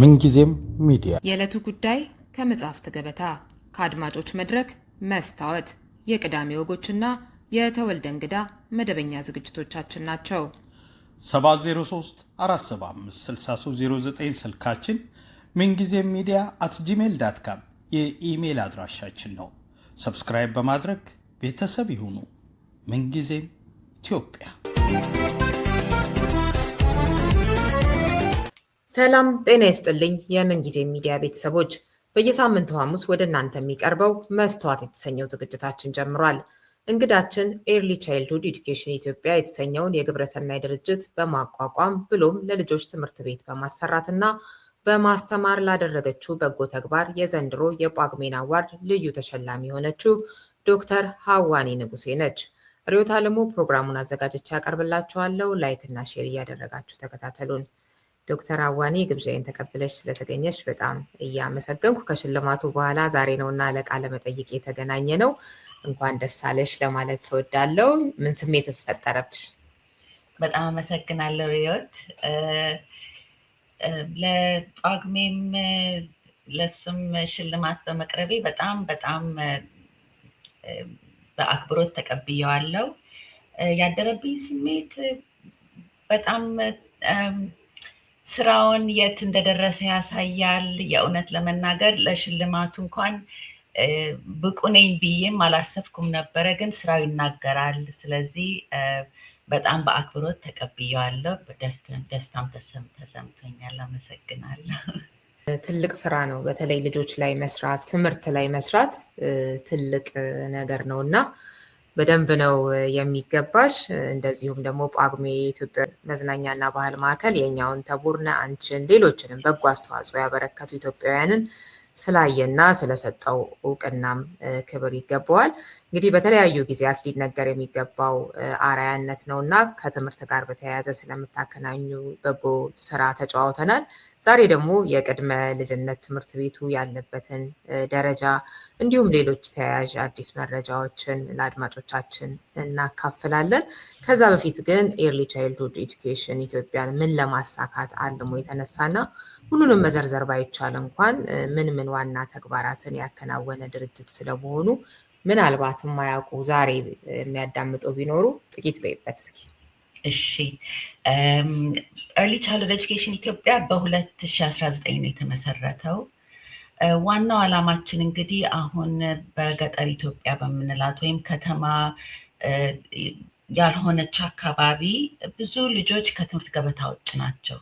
ምንጊዜም ሚዲያ የዕለቱ ጉዳይ ከመጽሐፍት ገበታ ከአድማጮች መድረክ መስታወት የቅዳሜ ወጎችና የተወልደ እንግዳ መደበኛ ዝግጅቶቻችን ናቸው። 703 475 6309 ስልካችን ምንጊዜም ሚዲያ @gmail.com የኢሜል አድራሻችን ነው። ሰብስክራይብ በማድረግ ቤተሰብ ይሁኑ። ምንጊዜም ኢትዮጵያ። ሰላም ጤና ይስጥልኝ። የምንጊዜም ሚዲያ ቤተሰቦች በየሳምንቱ ሐሙስ ወደ እናንተ የሚቀርበው መስታወት የተሰኘው ዝግጅታችን ጀምሯል። እንግዳችን ኤርሊ ቻይልድሁድ ኤዱኬሽን ኢትዮጵያ የተሰኘውን የግብረሰናይ ድርጅት በማቋቋም ብሎም ለልጆች ትምህርት ቤት በማሰራትና በማስተማር ላደረገችው በጎ ተግባር የዘንድሮ የጳጉሜን አዋርድ ልዩ ተሸላሚ የሆነችው ዶክተር ሀዋኒ ንጉሴ ነች። ርዕዮት ዓለሙ ፕሮግራሙን አዘጋጅቼ ያቀርብላችኋለሁ። ላይክ እና ሼር እያደረጋችሁ ተከታተሉን። ዶክተር ሀዋኒ ግብዣዬን ተቀብለሽ ስለተገኘሽ በጣም እያመሰገንኩ ከሽልማቱ በኋላ ዛሬ ነውና ለቃለ መጠይቅ የተገናኘ ነው። እንኳን ደስ አለሽ ለማለት ትወዳለሁ። ምን ስሜትስ ፈጠረብሽ? በጣም አመሰግናለሁ ርዕዮት። ለጳጉሜም ለሱም ሽልማት በመቅረቤ በጣም በአክብሮት ተቀብየዋለሁ። ያደረብኝ ስሜት በጣም ስራውን የት እንደደረሰ ያሳያል። የእውነት ለመናገር ለሽልማቱ እንኳን ብቁ ነኝ ብዬም አላሰብኩም ነበረ፣ ግን ስራው ይናገራል። ስለዚህ በጣም በአክብሮት ተቀብየዋለሁ። ደስታም ተሰምቶኛል። አመሰግናለሁ። ትልቅ ስራ ነው። በተለይ ልጆች ላይ መስራት፣ ትምህርት ላይ መስራት ትልቅ ነገር ነው እና በደንብ ነው የሚገባሽ። እንደዚሁም ደግሞ ጳጉሜ የኢትዮጵያ መዝናኛና ባህል ማዕከል የኛውን ተቡርነ አንቺን ሌሎችንም በጎ አስተዋጽኦ ያበረከቱ ኢትዮጵያውያንን ስላየና ስለሰጠው እውቅናም ክብር ይገባዋል። እንግዲህ በተለያዩ ጊዜያት ሊነገር የሚገባው አርአያነት ነው እና ከትምህርት ጋር በተያያዘ ስለምታከናኙ በጎ ስራ ተጨዋውተናል። ዛሬ ደግሞ የቅድመ ልጅነት ትምህርት ቤቱ ያለበትን ደረጃ እንዲሁም ሌሎች ተያያዥ አዲስ መረጃዎችን ለአድማጮቻችን እናካፍላለን። ከዛ በፊት ግን ኤርሊ ቻይልድሁድ ኤዱኬሽን ኢትዮጵያን ምን ለማሳካት አልሞ የተነሳና ሁሉንም መዘርዘር ባይቻል እንኳን ምን ዋና ተግባራትን ያከናወነ ድርጅት ስለመሆኑ ምናልባት የማያውቁ ዛሬ የሚያዳምጡ ቢኖሩ ጥቂት በይበት እስኪ። እሺ፣ ኤርሊ ቻይልድሁድ ኤዱኬሽን ኢትዮጵያ በ2019 ነው የተመሰረተው። ዋናው ዓላማችን እንግዲህ አሁን በገጠር ኢትዮጵያ በምንላት ወይም ከተማ ያልሆነች አካባቢ ብዙ ልጆች ከትምህርት ገበታ ውጭ ናቸው።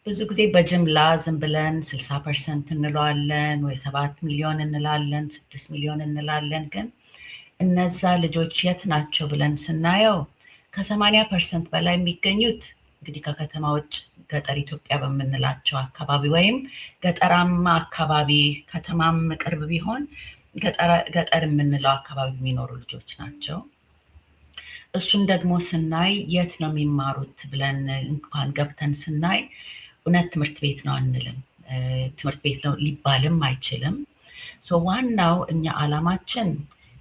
ብዙ ጊዜ በጅምላ ዝም ብለን 60% እንለዋለን ወይ 7 ሚሊዮን እንላለን፣ 6 ሚሊዮን እንላለን። ግን እነዛ ልጆች የት ናቸው ብለን ስናየው ከ80% በላይ የሚገኙት እንግዲህ ከከተማ ውጭ ገጠር ኢትዮጵያ በምንላቸው አካባቢ ወይም ገጠራማ አካባቢ፣ ከተማም ቅርብ ቢሆን ገጠር የምንለው አካባቢ የሚኖሩ ልጆች ናቸው። እሱን ደግሞ ስናይ የት ነው የሚማሩት ብለን እንኳን ገብተን ስናይ እውነት ትምህርት ቤት ነው አንልም። ትምህርት ቤት ነው ሊባልም አይችልም። ዋናው እኛ ዓላማችን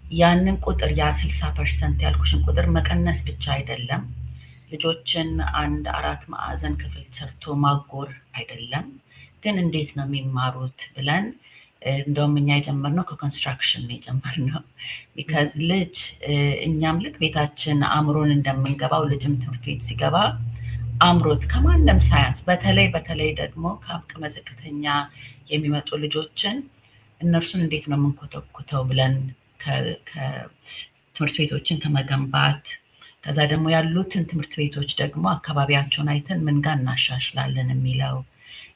ያንን ቁጥር ያ 60% ያልኩሽን ቁጥር መቀነስ ብቻ አይደለም። ልጆችን አንድ 4 ማዕዘን ክፍል ሰርቶ ማጎር አይደለም። ግን እንዴት ነው የሚማሩት ብለን እንደውም እኛ የጀመርነው ከኮንስትራክሽን ነው የጀመርነው። ቢካዝ ልጅ እኛም ልክ ቤታችን አእምሮን እንደምንገባው ልጅም ትምህርት ቤት ሲገባ አእምሮት ከማንም ሳያንስ በተለይ ደግሞ ከአቅመ ዝቅተኛ የሚመጡ ልጆችን እነርሱን እንዴት ነው የምንኮተኩተው ብለን ከትምህርት ቤቶችን ከመገንባት ከዛ ደግሞ ያሉትን ትምህርት ቤቶች ደግሞ አካባቢያቸውን አይተን ምን ጋር እናሻሽላለን የሚለው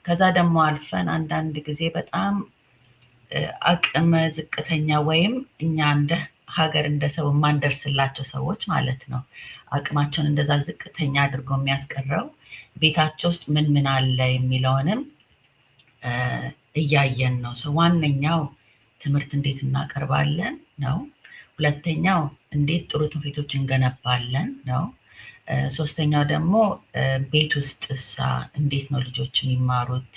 ከዛ ደግሞ አልፈን አንዳንድ ጊዜ በጣም አቅመ ዝቅተኛ ወይም እኛ እንደ ሀገር እንደ ሰው የማንደርስላቸው ሰዎች ማለት ነው አቅማቸውን እንደዛ ዝቅተኛ አድርጎ የሚያስቀረው ቤታቸው ውስጥ ምን አለ የሚለውንም እያየን ነው። ዋነኛው ትምህርት እንዴት እናቀርባለን ነው። ሁለተኛው እንዴት ጥሩ ትምህርት ቤቶች እንገነባለን ነው። ሶስተኛው ደግሞ ቤት ውስጥ እንዴት ነው ልጆች የሚማሩት።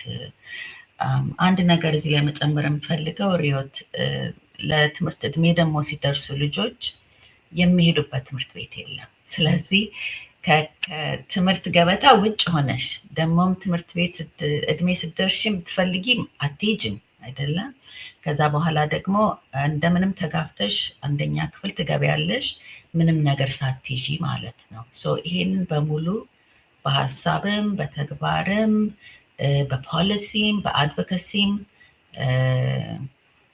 አንድ ነገር እዚህ ላይ መጨመር የምፈልገው ርዕዮት፣ ለትምህርት እድሜ ደግሞ ሲደርሱ ልጆች የሚሄዱበት ትምህርት ቤት የለም። ስለዚህ ከትምህርት ገበታ ውጭ ሆነሽ ደግሞም ትምህርት ቤት እድሜ ስትደርሺ የምትፈልጊ አትሄጂም አይደለም። ከዛ በኋላ ደግሞ እንደምንም ተጋፍተሽ አንደኛ ክፍል ትገቢያለሽ ምንም ነገር ሳትይዢ ማለት ነው። ይሄንን በሙሉ በሀሳብም በተግባርም በፖሊሲም በአድቮኬሲም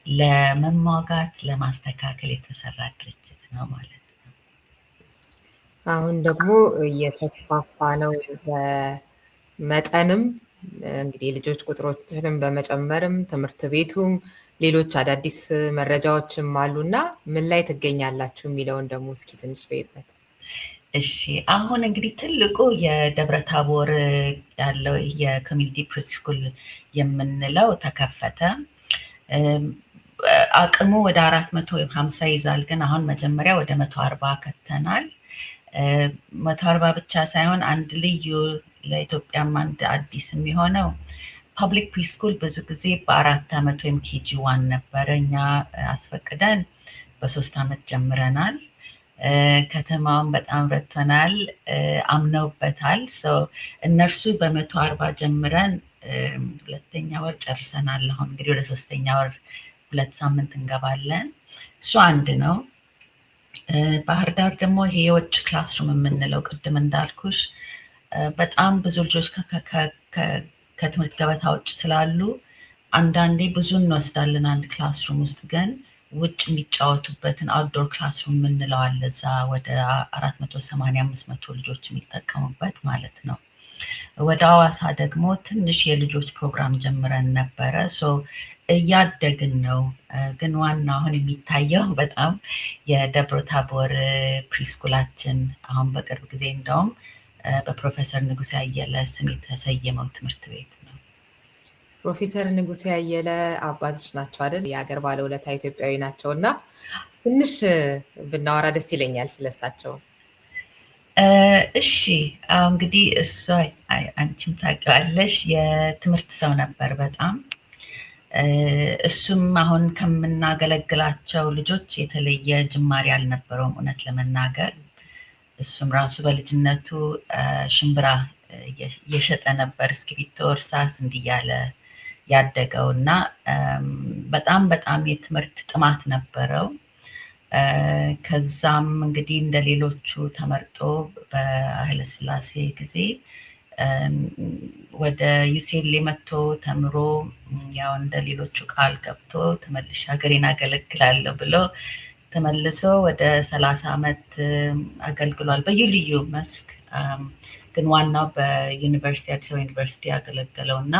ለመሟጋት ለማስተካከል የተሰራ ድርጅት ነው ማለት ነው። አሁን ደግሞ እየተስፋፋ ነው በመጠንም እንግዲህ ልጆች ቁጥሮችንም በመጨመርም ትምህርት ቤቱም ሌሎች አዳዲስ መረጃዎችም አሉና ምን ላይ ትገኛላችሁ የሚለውን ደግሞ እስኪ ትንሽ በይበት። እሺ አሁን እንግዲህ ትልቁ የደብረ ታቦር ያለው የኮሚኒቲ ፕሪስኩል የምንለው ተከፈተ። አቅሙ ወደ 450 ይዛል፣ ግን አሁን መጀመሪያ ወደ 140 ከተናል። 140 ብቻ ሳይሆን አንድ ልዩ ለኢትዮጵያም አንድ አዲስ የሚሆነው ፐብሊክ ፕሪስኩል ብዙ ጊዜ በ4 ዓመት ወይም ኬጂ 1 ነበረ። እኛ አስፈቅደን በ3 ዓመት ጀምረናል። ከተማውን በጣም ረድተናል፣ አምነውበታል። እነርሱ በ140 ጀምረን 2ኛ ወር ጨርሰናል። አሁን እንግዲህ ወደ 3ኛ ወር 2 ሳምንት እንገባለን። እሱ አንድ ነው። ባህር ዳር ደግሞ ይሄ የውጭ ክላስሩም የምንለው ቅድም እንዳልኩሽ በጣም ብዙ ልጆች ከትምህርት ገበታ ውጭ ስላሉ አንዳንዴ ብዙ እንወስዳለን አንድ ክላስሩም ውስጥ፣ ግን ውጭ የሚጫወቱበትን አውትዶር ክላስሩም የምንለው አለ። እዛ ወደ 480-500 ልጆች የሚጠቀሙበት ማለት ነው። ወደ ሐዋሳ ደግሞ ትንሽ የልጆች ፕሮግራም ጀምረን ነበረ። እያደግን ነው። ግን ዋና አሁን የሚታየው በጣም የደብረ ታቦር ፕሪስኩላችን አሁን በቅርብ ጊዜ እንደውም በፕሮፌሰር ንጉሴ አየለ ስም የተሰየመው ትምህርት ቤት ነው። ፕሮፌሰር ንጉሴ አየለ አባትሽ ናቸው አይደል? የሀገር ባለውለታ ኢትዮጵያዊ ናቸው እና ትንሽ ብናወራ ደስ ይለኛል ስለሳቸው። እሺ እንግዲህ እሱ አንቺም ታውቂዋለሽ የትምህርት ሰው ነበር በጣም። እሱም አሁን ከምናገለግላቸው ልጆች የተለየ ጅማሬ አልነበረውም እውነት ለመናገር። እሱም ራሱ በልጅነቱ ሽምብራ እየሸጠ ነበር፣ እስክሪብቶ፣ እርሳስ እንዲያለ ያደገው እና በጣም በጣም የትምህርት ጥማት ነበረው። ከዛም እንግዲህ እንደ ሌሎቹ ተመርጦ በኃይለሥላሴ ጊዜ ወደ ዩሲኤልኤ መጥቶ ተምሮ ያው እንደ ሌሎቹ ቃል ገብቶ ተመልሼ ሀገሬን አገለግላለሁ ብሎ ተመልሶ ወደ 30 ዓመት አገልግሏል በልዩ ልዩ መስክ። ግን ዋናው በዩኒቨርሲቲ አዲስ አበባ ዩኒቨርሲቲ ያገለገለው እና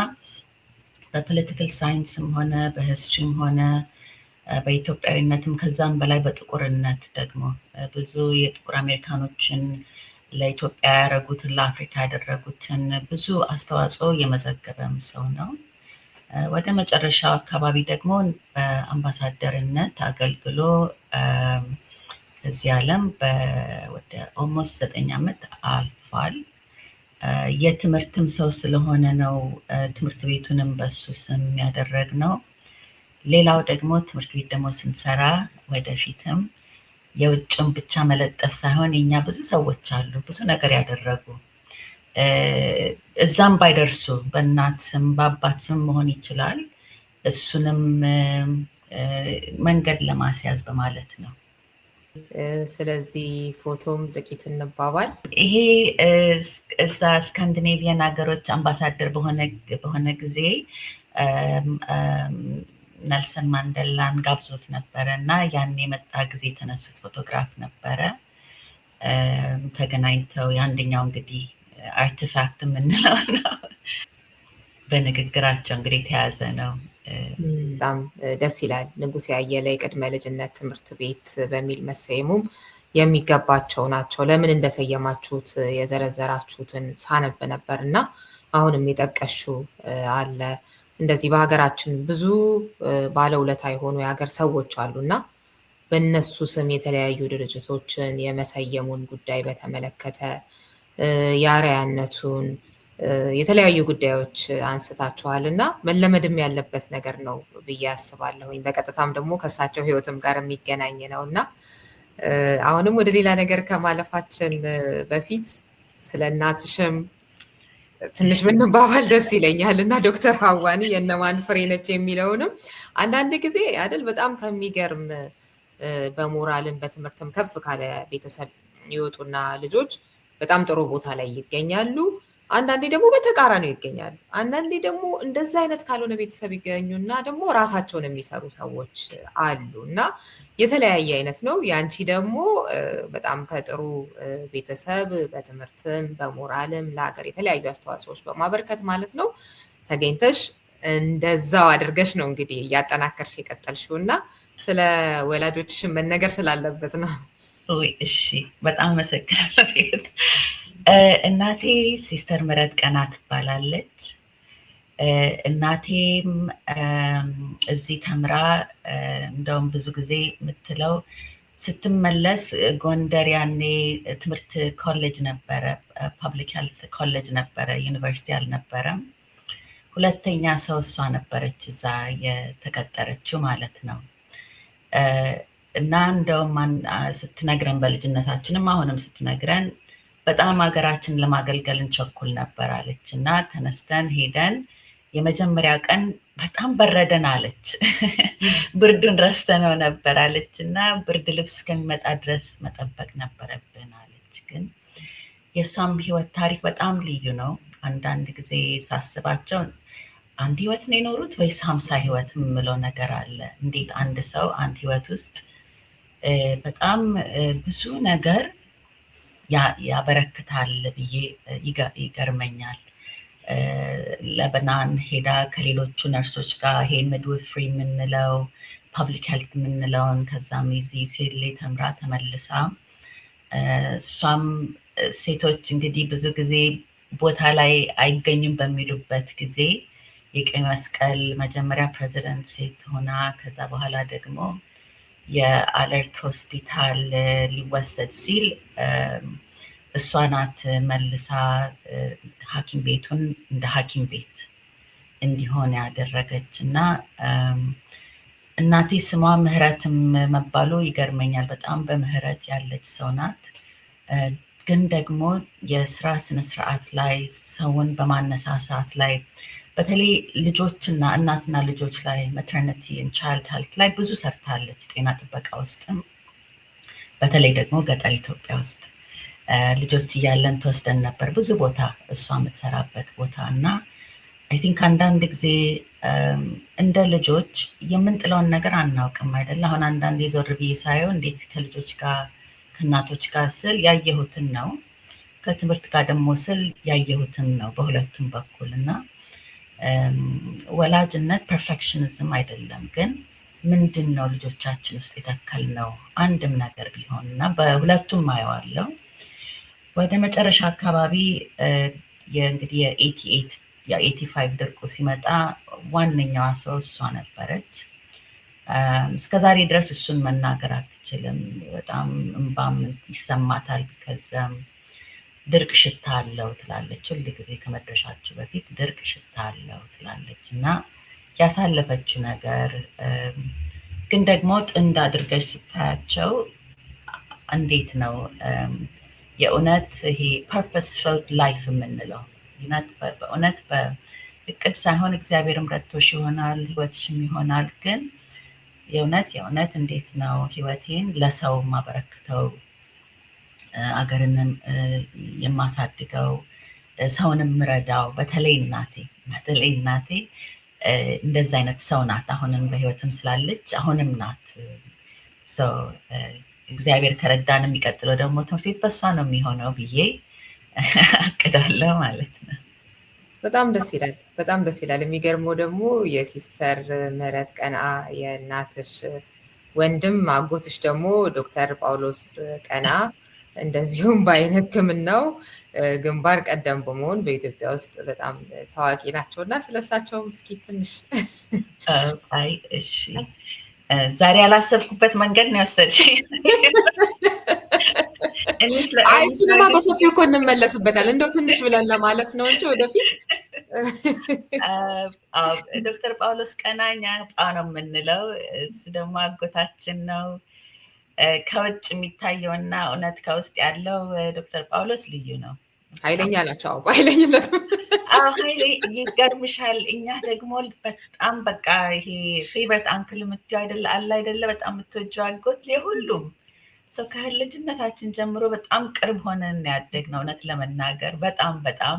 በፖለቲካል ሳይንስም ሆነ በሂስትሪም ሆነ በኢትዮጵያዊነትም ከዛም በላይ በጥቁርነት ደግሞ ብዙ የጥቁር አሜሪካኖችን ለኢትዮጵያ ያደረጉትን ለአፍሪካ ያደረጉትን ብዙ አስተዋጽኦ የመዘገበም ሰው ነው። ወደ መጨረሻው አካባቢ ደግሞ በአምባሳደርነት አገልግሎ ከዚህ ዓለም ወደ ኦልሞስት 9 ዓመት አልፏል። የትምህርትም ሰው ስለሆነ ነው ትምህርት ቤቱንም በሱ ስም ያደረግነው። ሌላው ደግሞ ትምህርት ቤት ደግሞ ስንሰራ ወደፊትም የውጭም ብቻ መለጠፍ ሳይሆን የኛ ብዙ ሰዎች አሉ ብዙ ነገር ያደረጉ፣ እዛም ባይደርሱ በእናት ስም በአባት ስም መሆን ይችላል። እሱንም መንገድ ለማስያዝ በማለት ነው። ስለዚህ ፎቶም ጥቂት እንባባል። ይሄ እዛ ስካንዲኔቪያን ሀገሮች አምባሳደር በሆነ ጊዜ ኔልሰን ማንዴላን ጋብዞት ነበረ እና ያን የመጣ ጊዜ የተነሱት ፎቶግራፍ ነበረ። ተገናኝተው የአንደኛው እንግዲህ አርቲፋክት የምንለው ነው በንግግራቸው እንግዲህ የተያዘ ነው። በጣም ደስ ይላል። ንጉሴ አየለ የቅድመ ልጅነት ትምህርት ቤት በሚል መሰየሙም የሚገባቸው ናቸው። ለምን እንደሰየማችሁት የዘረዘራችሁትን ሳነብ ነበር እና አሁንም የጠቀሹ አለ። እንደዚህ በሀገራችን ብዙ ባለውለታ የሆኑ የሀገር ሰዎች አሉና በእነሱ ስም የተለያዩ ድርጅቶችን የመሰየሙን ጉዳይ በተመለከተ የአርአያነቱን የተለያዩ ጉዳዮች አንስታችኋል እና መለመድም ያለበት ነገር ነው ብዬ አስባለሁኝ። በቀጥታም ደግሞ ከእሳቸው ሕይወትም ጋር የሚገናኝ ነው እና አሁንም ወደ ሌላ ነገር ከማለፋችን በፊት ስለ እናትሽም ትንሽ ብንባባል ደስ ይለኛል እና ዶክተር ሀዋኒ የእነማን ፍሬ ነች የሚለውንም አንዳንድ ጊዜ አይደል በጣም ከሚገርም በሞራልም በትምህርትም ከፍ ካለ ቤተሰብ ይወጡና ልጆች በጣም ጥሩ ቦታ ላይ ይገኛሉ። አንዳንዴ ደግሞ በተቃራኒው ይገኛሉ። አንዳንዴ ደግሞ እንደዛ አይነት ካልሆነ ቤተሰብ ይገኙና ደግሞ ራሳቸውን የሚሰሩ ሰዎች አሉ እና የተለያየ አይነት ነው። ያንቺ ደግሞ በጣም ከጥሩ ቤተሰብ በትምህርትም በሞራልም ለሀገር የተለያዩ አስተዋጽኦች በማበርከት ማለት ነው ተገኝተሽ እንደዛው አድርገሽ ነው እንግዲህ እያጠናከርሽ የቀጠልሽው እና ስለ ወላጆችሽን መነገር ስላለበት ነው። እሺ፣ በጣም አመሰግናለሁ። እናቴ ሲስተር ምህረት ቀና ትባላለች። እናቴም እዚህ ተምራ እንደውም ብዙ ጊዜ የምትለው ስትመለስ ጎንደር ያኔ ትምህርት ኮሌጅ ነበረ፣ ፐብሊክ ሄልት ኮሌጅ ነበረ፣ ዩኒቨርሲቲ አልነበረም። ሁለተኛ ሰው እሷ ነበረች እዛ የተቀጠረችው ማለት ነው። እና እንደውም ስትነግረን በልጅነታችንም አሁንም ስትነግረን በጣም ሀገራችን ለማገልገል እንቸኩል ነበር አለች እና ተነስተን ሄደን የመጀመሪያ ቀን በጣም በረደን አለች። ብርዱን ረስተነው ነበር አለች እና ብርድ ልብስ እስከሚመጣ ድረስ መጠበቅ ነበረብን አለች። ግን የእሷም ህይወት ታሪክ በጣም ልዩ ነው። አንዳንድ ጊዜ ሳስባቸው አንድ ህይወት ነው የኖሩት ወይስ 50 ህይወት የምለው ነገር አለ። እንዴት አንድ ሰው አንድ ህይወት ውስጥ በጣም ብዙ ነገር ያበረክታል ብዬ ይገርመኛል። ለበናን ሄዳ ከሌሎቹ ነርሶች ጋር ይሄ ሚድዋይፈሪ የምንለው ፐብሊክ ሄልት የምንለውን ከዛም እዚህ ሴሌ ተምራ ተመልሳ እሷም ሴቶች እንግዲህ ብዙ ጊዜ ቦታ ላይ አይገኙም በሚሉበት ጊዜ የቀይ መስቀል መጀመሪያ ፕሬዚደንት ሴት ሆና ከዛ በኋላ ደግሞ የአለርት ሆስፒታል ሊወሰድ ሲል እሷ ናት መልሳ ሐኪም ቤቱን እንደ ሐኪም ቤት እንዲሆን ያደረገች እና እናቴ ስሟ ምህረትም መባሉ ይገርመኛል። በጣም በምህረት ያለች ሰው ናት። ግን ደግሞ የስራ ስነስርዓት ላይ ሰውን በማነሳሳት ላይ በተለይ ልጆችና እናትና ልጆች ላይ ማተርኒቲ ኤንድ ቻይልድ ሄልት ላይ ብዙ ሰርታለች። ጤና ጥበቃ ውስጥም በተለይ ደግሞ ገጠር ኢትዮጵያ ውስጥ ልጆች እያለን ተወስደን ነበር ብዙ ቦታ እሷ የምትሰራበት ቦታ እና አይ ቲንክ አንዳንድ ጊዜ እንደ ልጆች የምንጥለውን ነገር አናውቅም አይደለ? አሁን አንዳንድ የዞር ብዬ ሳየው እንዴት ከልጆች ጋር ከእናቶች ጋር ስል ያየሁትን ነው፣ ከትምህርት ጋር ደግሞ ስል ያየሁትን ነው በሁለቱም በኩል እና ወላጅነት ፐርፌክሽኒዝም አይደለም፣ ግን ምንድን ነው ልጆቻችን ውስጥ የተከልነው አንድም ነገር ቢሆን እና በሁለቱም አየዋለሁ። ወደ መጨረሻ አካባቢ እንግዲህ የ85 ድርቁ ሲመጣ ዋነኛዋ ሰው እሷ ነበረች። እስከዛሬ ድረስ እሱን መናገር አትችልም። በጣም እንባም ይሰማታል። ከዛም ድርቅ ሽታ አለው ትላለች። ሁል ጊዜ ከመድረሻችሁ በፊት ድርቅ ሽታ አለው ትላለች እና ያሳለፈችው ነገር ግን ደግሞ ጥንድ አድርገሽ ስታያቸው እንዴት ነው የእውነት ይሄ ፐርፐስፉል ላይፍ የምንለው በእውነት በእቅድ ሳይሆን እግዚአብሔርም ረድቶሽ ይሆናል ህይወትሽም ይሆናል። ግን የእውነት እንዴት ነው ህይወቴን ለሰው ማበረክተው አገርንም የማሳድገው ሰውንም ምረዳው። በተለይ እናቴ እንደዛ አይነት ሰው ናት። አሁንም በህይወትም ስላለች አሁንም ናት። እግዚአብሔር ከረዳን የሚቀጥለው ደግሞ ትምህርት ቤት በሷ ነው የሚሆነው ብዬ አቅዳለሁ ማለት ነው። በጣም ደስ ይላል። በጣም ደስ ይላል። የሚገርመው ደግሞ የሲስተር ምህረት ቀና የእናትሽ ወንድም አጎትሽ ደግሞ ዶክተር ጳውሎስ ቀና እንደዚሁም በአይን ሕክምናው ግንባር ቀደም በመሆን በኢትዮጵያ ውስጥ በጣም ታዋቂ ናቸው እና ስለሳቸውም እስኪ ትንሽ እሺ። ዛሬ ያላሰብኩበት መንገድ ነው የወሰድሽኝ። እሱንማ በሰፊው እኮ እንመለስበታል። እንደው ትንሽ ብለን ለማለፍ ነው እንጂ ወደፊት ዶክተር ጳውሎስ ቀና እኛ ጳ ነው የምንለው። እሱ ደግሞ አጎታችን ነው። ከውጭ የሚታየውና እውነት ከውስጥ ያለው ዶክተር ጳውሎስ ልዩ ነው። ኃይለኛ ናቸው። ኃይለኝነት ኃይሌ ይገርምሻል። እኛ ደግሞ በጣም በቃ ይሄ ፌቨረት አንክል የምትይው አይደለ አለ አይደለ በጣም የምትወጂው አጎት የሁሉም ሰው ከልጅነታችን ጀምሮ በጣም ቅርብ ሆነን ያደግነው። እውነት ለመናገር በጣም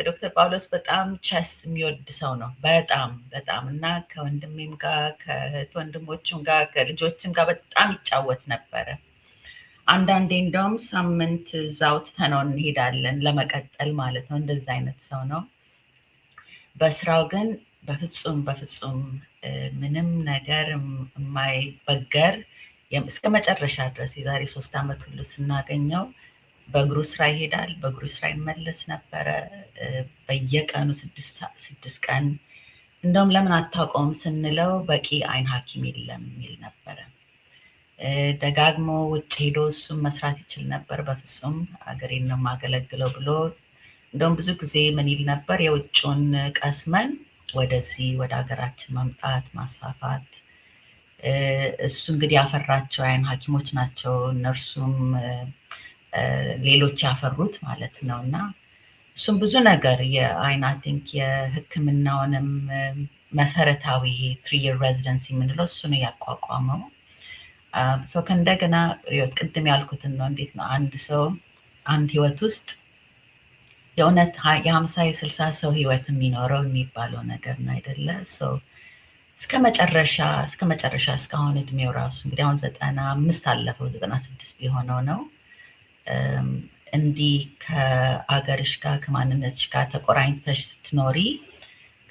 ዶክተር ጳውሎስ በጣም ቸስ የሚወድ ሰው ነው። በጣም እና ከወንድሜም ጋር ከእህት ወንድሞችም ጋር ከልጆችም ጋር በጣም ይጫወት ነበረ። አንዳንዴ እንደውም ሳምንት እዛው ትተነው እንሄዳለን ለመቀጠል ማለት ነው። እንደዛ አይነት ሰው ነው። በስራው ግን በፍጹም ምንም ነገር የማይበገር እስከ መጨረሻ ድረስ የዛሬ 3 ዓመት ሁሉ ስናገኘው በእግሩ ስራ ይሄዳል፣ በእግሩ ስራ ይመለስ ነበረ። በየቀኑ 6 ቀን እንደውም ለምን አታውቀውም ስንለው በቂ አይን ሐኪም የለም የሚል ነበረ። ደጋግሞ ውጭ ሄዶ እሱም መስራት ይችል ነበር። በፍጹም አገሬን ነው የማገለግለው ብሎ እንደውም ብዙ ጊዜ ምን ይል ነበር፣ የውጭውን ቀስመን ወደዚህ ወደ ሀገራችን ማምጣት ማስፋፋት። እሱ እንግዲህ ያፈራቸው አይን ሐኪሞች ናቸው፣ እነርሱም ሌሎች ያፈሩት ማለት ነው። እና እሱም ብዙ ነገር የአይን አይ ቲንክ የሕክምናውንም መሰረታዊ 3-year residency የምንለው እሱ ነው ያቋቋመው። ከእንደገና ቅድም ያልኩትን ነው። እንዴት ነው አንድ ሰው አንድ ህይወት ውስጥ የእውነት የ50 የ60 ሰው ህይወት የሚኖረው የሚባለው ነገር ነው አይደለ? እስከ መጨረሻ እስካሁን እድሜው ራሱ እንግዲህ አሁን 95 አለፈው 96 ሊሆነው ነው። እንዲህ ከአገርሽ ጋር ከማንነትሽ ጋር ተቆራኝተሽ ስትኖሪ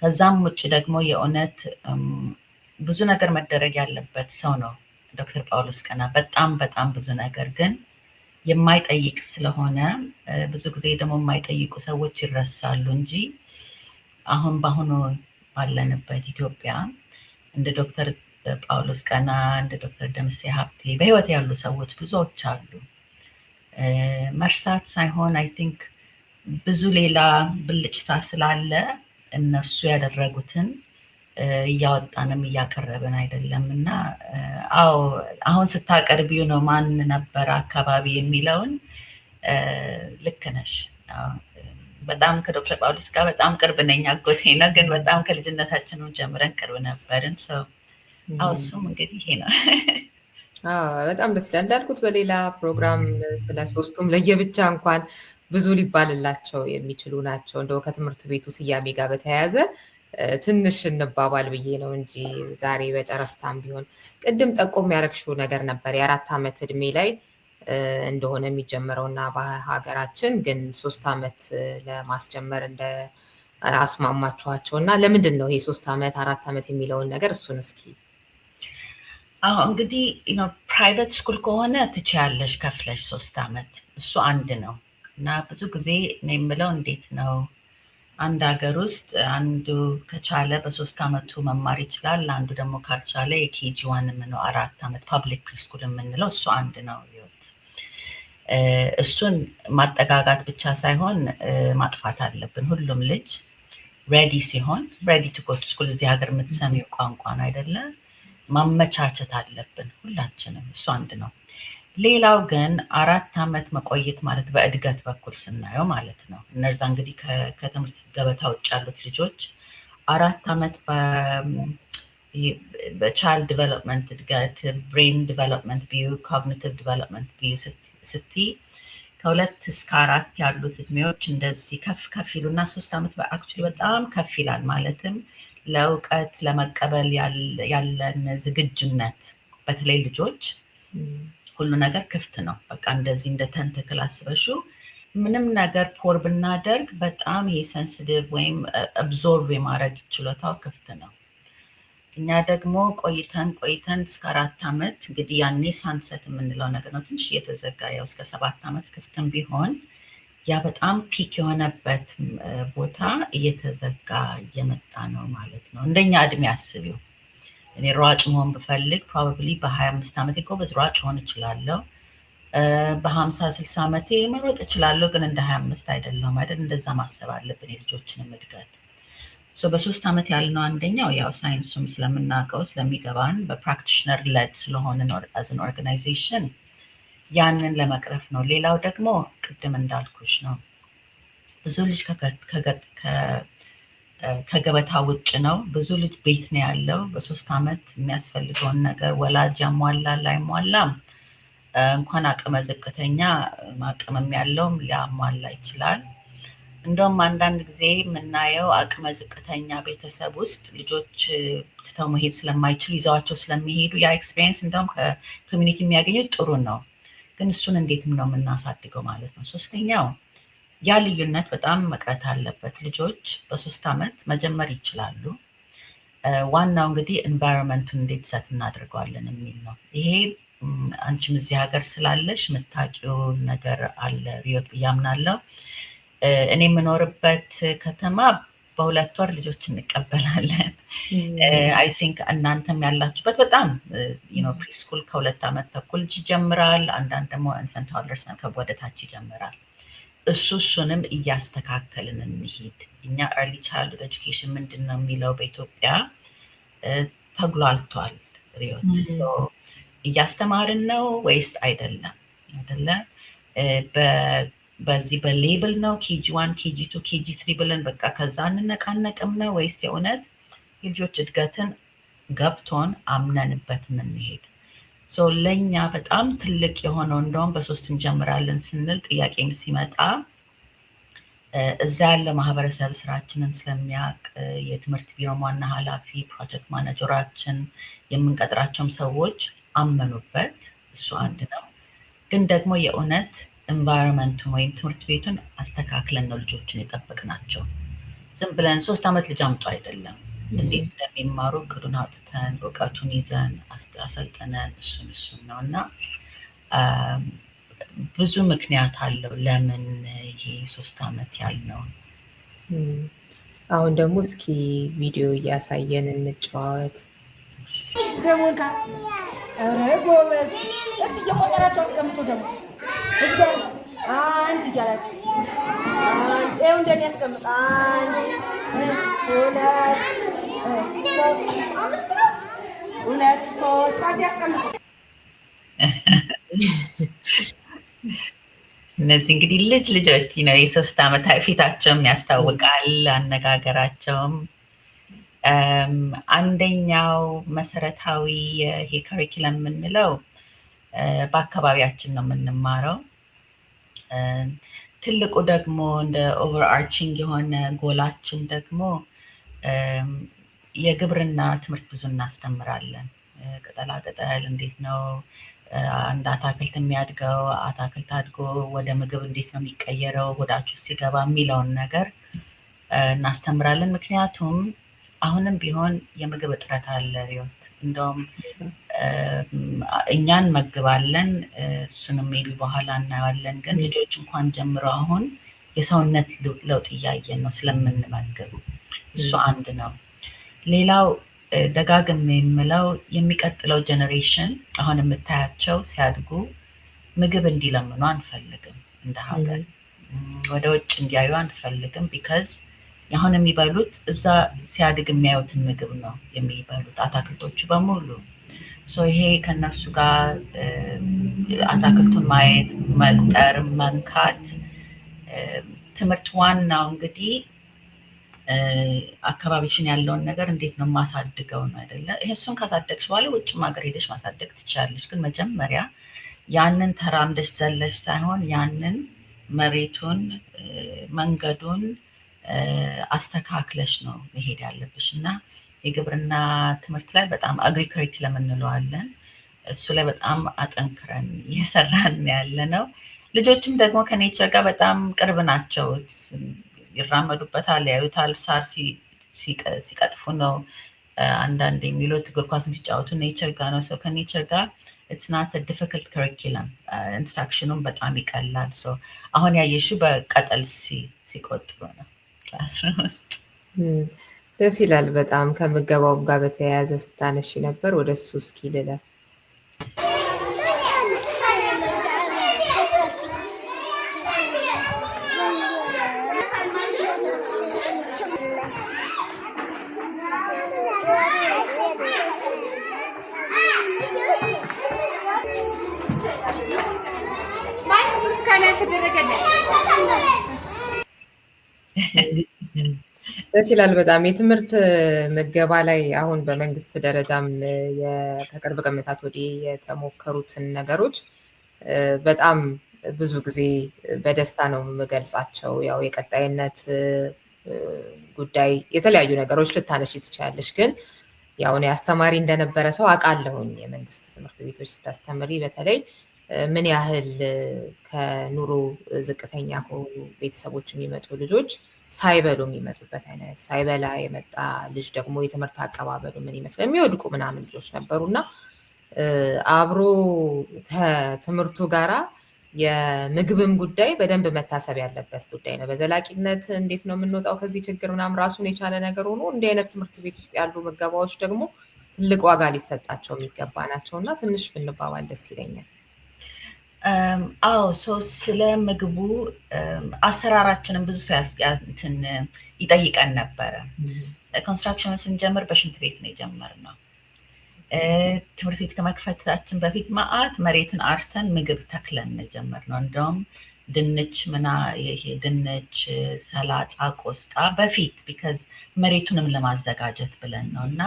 ከዛም ውጭ ደግሞ የእውነት ብዙ ነገር መደረግ ያለበት ሰው ነው ዶክተር ጳውሎስ ቀና። በጣም ብዙ ነገር ግን የማይጠይቅ ስለሆነ ብዙ ጊዜ ደግሞ የማይጠይቁ ሰዎች ይረሳሉ እንጂ አሁን በአሁኑ ባለንበት ኢትዮጵያ እንደ ዶክተር ጳውሎስ ቀና እንደ ዶክተር ደምሴ ሀብቴ በህይወት ያሉ ሰዎች ብዙዎች አሉ። መርሳት ሳይሆን አይ ቲንክ ብዙ ሌላ ብልጭታ ስላለ እነሱ ያደረጉትን እያወጣንም እያቀረብን አይደለም። እና አሁን ስታቀርቢው ነው ማን ነበረ አካባቢ የሚለውን ልክ ነሽ። በጣም ከዶክተር ጳውሎስ ጋር በጣም ቅርብ ነኝ፣ አጎቴ ነው። ግን በጣም ከልጅነታችንም ጀምረን ቅርብ ነበርን። እሱም እንግዲህ ይሄ ነው። በጣም ደስ ይላል። እንዳልኩት በሌላ ፕሮግራም ስለ ሶስቱም ለየብቻ እንኳን ብዙ ሊባልላቸው የሚችሉ ናቸው። እንደው ከትምህርት ቤቱ ስያሜ ጋር በተያያዘ ትንሽ እንባባል ብዬ ነው እንጂ ዛሬ በጨረፍታም ቢሆን ቅድም ጠቆም ያደረግሽው ነገር ነበር። የ4 ዓመት እድሜ ላይ እንደሆነ የሚጀምረው እና በሀገራችን ግን 3 ዓመት ለማስጀመር እንደ አስማማችኋቸው እና ለምንድን ነው ይሄ 3 ዓመት 4 ዓመት የሚለውን ነገር እሱን እስኪ። እንግዲህ ፕራይቬት ስኩል ከሆነ ትችያለሽ ከፍለሽ 3 ዓመት እሱ አንድ ነው። እና ብዙ ጊዜ ነው የምለው እንዴት ነው አንድ ሀገር ውስጥ አንዱ ከቻለ በ3 ዓመቱ መማር ይችላል፣ አንዱ ደግሞ ካልቻለ የኬጂ 1 የምንለው 4 ዓመት ፐብሊክ ፕሪስኩል የምንለው እሱ አንድ ነው። እሱን ማጠጋጋት ብቻ ሳይሆን ማጥፋት አለብን። ሁሉም ልጅ ሬዲ ሲሆን ሬዲ ቱ ጎ ቱ ስኩል እዚህ ሀገር የምትሰሚው ቋንቋ ነው አይደለ? ማመቻቸት አለብን ሁላችንም። እሱ አንድ ነው። ሌላው ግን 4 ዓመት መቆየት ማለት በእድገት በኩል ስናየው ማለት ነው። እነዛ እንግዲህ ከትምህርት ገበታ ውጭ ያሉት ልጆች 4 ዓመት በቻይልድ ዲቨሎፕመንት እድገት፣ ብሬን ዲቨሎፕመንት ቪዩ፣ ኮግኒቲቭ ዲቨሎፕመንት ቪዩ ስትይ ከ2 እስከ 4 ያሉት እድሜዎች እንደዚህ ከፍ ይሉና 3 ዓመት በአክቹዋሊ በጣም ከፍ ይላል። ማለትም ለእውቀት ለመቀበል ያለን ዝግጁነት በተለይ ልጆች ሁሉ ነገር ክፍት ነው። በቃ እንደዚህ እንደ ተንትክል አስበሽው ምንም ነገር ፖር ብናደርግ በጣም የሴንሲቲቭ ወይም አብዞርቭ የማድረግ ችሎታው ክፍት ነው። እኛ ደግሞ ቆይተን እስከ 4 ዓመት እንግዲህ ያኔ ሳንሰት የምንለው ነገር ነው ትንሽ እየተዘጋ ያው እስከ 7 ዓመት ክፍትም ቢሆን ያ በጣም ፒክ የሆነበት ቦታ እየተዘጋ እየመጣ ነው ማለት ነው። እንደኛ እድሜ አስቢው። እኔ ሯጭ መሆን ብፈልግ ፕሮባብሊ በ25 ዓመቴ ጎበዝ ሯጭ ሆን እችላለሁ። በ50 60 ዓመቴ መሮጥ እችላለሁ፣ ግን እንደ 25 አይደለም አይደል? እንደዛ ማሰብ አለብን የልጆችንም እድገት። በ3 ዓመት ያልነው አንደኛው ያው ሳይንሱም ስለምናውቀው ስለሚገባን በፕራክቲሽነር ለድ ስለሆነ አዝ አን ኦርጋናይዜሽን ያንን ለመቅረፍ ነው። ሌላው ደግሞ ቅድም እንዳልኩሽ ነው፣ ብዙ ልጅ ከገበታ ውጭ ነው። ብዙ ልጅ ቤት ነው ያለው። በ3 ዓመት የሚያስፈልገውን ነገር ወላጅ ያሟላል አይሟላም፣ እንኳን አቅመ ዝቅተኛ አቅምም ያለውም ሊያሟላ ይችላል። እንደውም አንዳንድ ጊዜ የምናየው አቅመ ዝቅተኛ ቤተሰብ ውስጥ ልጆች ትተው መሄድ ስለማይችሉ ይዘዋቸው ስለሚሄዱ ያ ኤክስፔሪየንስ እንደውም ከኮሚኒቲ የሚያገኙት ጥሩ ነው። ግን እሱን እንዴት ነው የምናሳድገው ማለት ነው። ሶስተኛው ያ ልዩነት በጣም መቅረት አለበት። ልጆች በ3 ዓመት መጀመር ይችላሉ። ዋናው እንግዲህ ኤንቫይሮንመንቱን እንዴት ሰት እናደርገዋለን የሚል ነው። ይሄ አንቺም እዚህ ሀገር ስላለሽ የምታውቂው ነገር አለ ሪዮት ብዬ አምናለሁ። እኔ የምኖርበት ከተማ በ2 ወር ልጆች እንቀበላለን። አይ ቲንክ እናንተም ያላችሁበት በጣም ፕሪስኩል ከ2 ዓመት ተኩል ይጀምራል። አንዳንድ ደግሞ ኢንፈንት ቶድለርስ ከወደታች ይጀምራል። እሱንም እያስተካከልን እንሂድ። እኛ ኤርሊ ቻይልድሁድ ኤጁኬሽን ምንድን ነው የሚለው በኢትዮጵያ ተጉላልቷል። ሪዮት እያስተማርን ነው ወይስ አይደለም? በዚህ በሌብል ነው KG1 KG2 KG3 ብለን በቃ ከዛ እንነቃነቅም ነው ወይስ የእውነት የልጆች እድገትን ገብቶን አምነንበት የምንሄድ? ለእኛ በጣም ትልቅ የሆነው እንደውም በ3 እንጀምራለን ስንል ጥያቄም ሲመጣ እዛ ያለ ማህበረሰብ ስራችንን ስለሚያውቅ የትምህርት ቢሮ ዋና ኃላፊ፣ ፕሮጀክት ማኔጀራችን፣ የምንቀጥራቸውም ሰዎች አመኑበት። እሱ አንድ ነው። ግን ደግሞ የእውነት ኤንቫይሮንመንቱን ወይም ትምህርት ቤቱን አስተካክለን ነው ልጆችን የጠበቅናቸው። ዝም ብለን 3 ዓመት ልጅ አምጡ አይደለም። እንዴት እንደሚማሩ እቅዱን አውጥተን እውቀቱን ይዘን አሰልጠነን እሱን ነው እና ብዙ ምክንያት አለው ለምን ይሄ 3 ዓመት ያልነው። አሁን ደግሞ እስኪ ቪዲዮ እያሳየን እንጫወት። ደሞን ካ ጎበዝ እስ እየቆጠራችሁ አስቀምጡ። ደግሞ እስከ 1 እያላችሁ ይኸው እንደኔ ያስቀምጥ 1 2 2 3 አዚ ያስቀምጡ። እነዚህ እንግዲህ ልጆች ነው የ3 ዓመት ፊታቸውም ያስታውቃል፣ አነጋገራቸውም። አንደኛው መሰረታዊ ይሄ ካሪኩለም የምንለው በአካባቢያችን ነው የምንማረው። ትልቁ ደግሞ እንደ ኦቨርአርቺንግ የሆነ ጎላችን ደግሞ የግብርና ትምህርት ብዙ እናስተምራለን። ቅጠላቅጠል እንዴት ነው አንድ አታክልት የሚያድገው፣ አታክልት አድጎ ወደ ምግብ እንዴት ነው የሚቀየረው ሆዳችሁ ሲገባ የሚለውን ነገር እናስተምራለን። ምክንያቱም አሁንም ቢሆን የምግብ እጥረት አለ ሪዮት። እንደውም እኛን መግባለን እሱንም ሜቢ በኋላ እናየዋለን። ግን ልጆች እንኳን ጀምሮ አሁን የሰውነት ለውጥ እያየን ነው ስለምንመግብ። እሱ አንድ ነው። ሌላው ደጋግሜ የምለው የሚቀጥለው ጀኔሬሽን አሁን የምታያቸው ሲያድጉ ምግብ እንዲለምኑ አንፈልግም። እንደ ሀገር ወደ ውጭ እንዲያዩ አንፈልግም። ቢካዝ አሁን የሚበሉት እዛ ሲያድግ የሚያዩትን ምግብ ነው የሚበሉት አታክልቶቹ በሙሉ። ይሄ ከነሱ ጋር አታክልቱን ማየት፣ መቁጠር፣ መንካት ትምህርት ዋናው እንግዲህ አካባቢሽን ያለውን ነገር እንዴት ነው ማሳድገው ነው አይደለ? እሱን ካሳደግሽ በኋላ ውጭም ሀገር ሄደሽ ማሳደግ ትችላለሽ። ግን መጀመሪያ ያንን ተራምደሽ ዘለሽ ሳይሆን ያንን መሬቱን መንገዱን አስተካክለሽ ነው መሄድ ያለብሽ። እና የግብርና ትምህርት ላይ በጣም አግሪ ከሪኩለም እንለዋለን። እሱ ላይ በጣም አጠንክረን እየሰራን ያለ ነው። ልጆችም ደግሞ ከኔቸር ጋር በጣም ቅርብ ናቸው። ይራመዱበታል፣ ያዩታል። ሳር ሲቀጥፉ ነው አንዳንድ የሚሉት። እግር ኳስ ሲጫወቱ ኔቸር ጋር ነው። ሰው ከኔቸር ጋር ኢትስ ናት ዲፊክልት ከሪኩለም። ኢንስትራክሽኑም በጣም ይቀላል። አሁን ያየሽው በቀጠል ሲቆጥሩ ነው ክላስሩም ውስጥ። ደስ ይላል በጣም። ከምገባው ጋር በተያያዘ ስታነሺ ነበር። ወደ እሱ እስኪ ልለፍ። ደስ ይላል በጣም። የትምህርት ምገባ ላይ አሁን በመንግስት ደረጃም ከቅርብ ዓመታት ወዲህ የተሞከሩትን ነገሮች በጣም ብዙ ጊዜ በደስታ ነው የምገልጻቸው። ያው የቀጣይነት ጉዳይ የተለያዩ ነገሮች ልታነሺ ትችላለሽ፣ ግን ያው እኔ አስተማሪ እንደነበረ ሰው አውቃለሁኝ የመንግስት ትምህርት ቤቶች ስታስተምሪ በተለይ ምን ያህል ከኑሮ ዝቅተኛ ከሆኑ ቤተሰቦች የሚመጡ ልጆች ሳይበሉ የሚመጡበት አይነት ሳይበላ የመጣ ልጅ ደግሞ የትምህርት አቀባበሉ ምን ይመስላል የሚወድቁ ምናምን ልጆች ነበሩ እና አብሮ ከትምህርቱ ጋራ የምግብም ጉዳይ በደንብ መታሰብ ያለበት ጉዳይ ነው። በዘላቂነት እንዴት ነው የምንወጣው ከዚህ ችግር ምናምን ራሱን የቻለ ነገር ሆኖ እንዲህ አይነት ትምህርት ቤት ውስጥ ያሉ ምገባዎች ደግሞ ትልቅ ዋጋ ሊሰጣቸው የሚገባ ናቸው እና ትንሽ ብንባባል ደስ ይለኛል። አዎ ስለ ምግቡ አሰራራችንን ብዙ ሰው ይጠይቀን ነበረ። ኮንስትራክሽን ስንጀምር በሽንት ቤት ነው የጀመርነው። ትምህርት ቤት ከመክፈታችን በፊት መዓት መሬትን አርሰን ምግብ ተክለን የጀመርነው። እንደውም ድንች ድንች፣ ሰላጣ፣ ቆስጣ በፊት ቢካዝ መሬቱንም ለማዘጋጀት ብለን ነው እና